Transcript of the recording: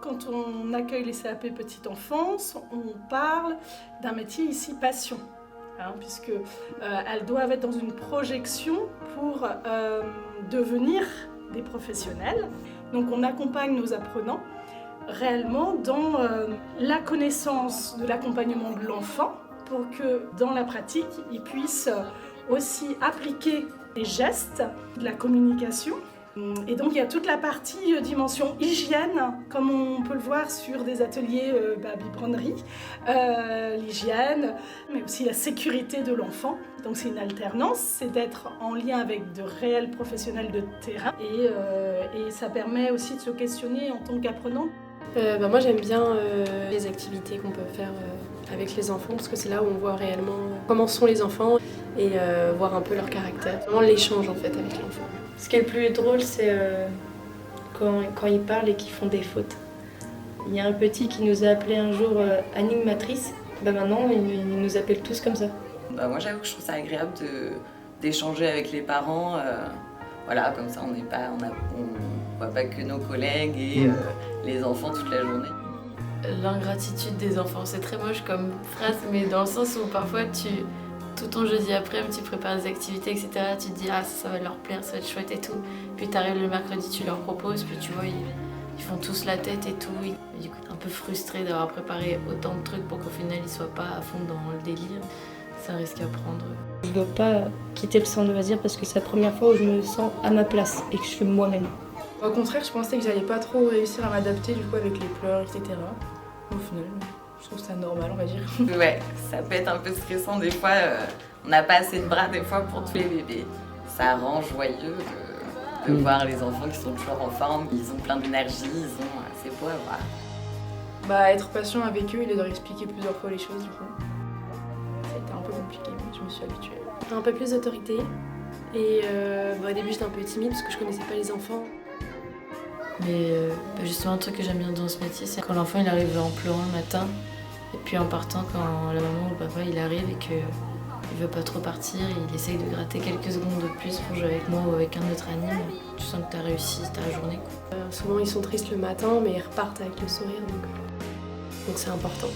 quand on accueille les CAP petite enfance, on parle d'un métier ici passion. Puisque elles doivent être dans une projection pour devenir des professionnels. Donc on accompagne nos apprenants réellement dans la connaissance de l'accompagnement de l'enfant pour que dans la pratique, ils puissent aussi appliquer des gestes, de la communication. Et donc il y a toute la partie dimension hygiène, comme on peut le voir sur des ateliers biberonnerie, l'hygiène, mais aussi la sécurité de l'enfant. Donc c'est une alternance, c'est d'être en lien avec de réels professionnels de terrain et ça permet aussi de se questionner en tant qu'apprenant. Moi j'aime bien les activités qu'on peut faire avec les enfants parce que c'est là où on voit réellement comment sont les enfants et voir un peu leur caractère. Vraiment l'échange en fait avec l'enfant. Ce qui est le plus drôle, c'est quand ils parlent et qu'ils font des fautes. Il y a un petit qui nous a appelé un jour animatrice. Maintenant, il nous appelle tous comme ça. Moi, j'avoue que je trouve ça agréable d'échanger avec les parents. Voilà, comme ça, on voit pas que nos collègues et les enfants toute la journée. L'ingratitude des enfants, c'est très moche comme phrase, mais dans le sens où parfois tout ton jeudi après-midi, tu prépares des activités, etc. Tu te dis ça va leur plaire, ça va être chouette et tout. Puis t'arrives le mercredi, tu leur proposes, puis tu vois, ils font tous la tête et tout. Et du coup, t'es un peu frustré d'avoir préparé autant de trucs pour qu'au final, ils soient pas à fond dans le délire. C'est un risque à prendre. Je veux pas quitter le centre de loisirs parce que c'est la première fois où je me sens à ma place et que je suis moi-même. Au contraire, je pensais que j'allais pas trop réussir à m'adapter du coup avec les pleurs, etc. Au final, je trouve ça normal, on va dire. Ouais, ça peut être un peu stressant des fois. On n'a pas assez de bras des fois pour tous les bébés. Ça rend joyeux de voir les enfants qui sont toujours en forme. Ils ont plein d'énergie, c'est beau à voir. Être patient avec eux et leur expliquer plusieurs fois les choses du coup. Ça a été un peu compliqué, mais je me suis habituée. Un peu plus d'autorité et au début j'étais un peu timide parce que je connaissais pas les enfants. Mais justement, un truc que j'aime bien dans ce métier, c'est quand l'enfant il arrive en pleurant le matin, et puis en partant, quand la maman ou le papa il arrive et qu'il veut pas trop partir, il essaye de gratter quelques secondes de plus pour jouer avec moi ou avec un autre anime. Tu sens que t'as réussi ta journée. Souvent ils sont tristes le matin, mais ils repartent avec le sourire, donc c'est important.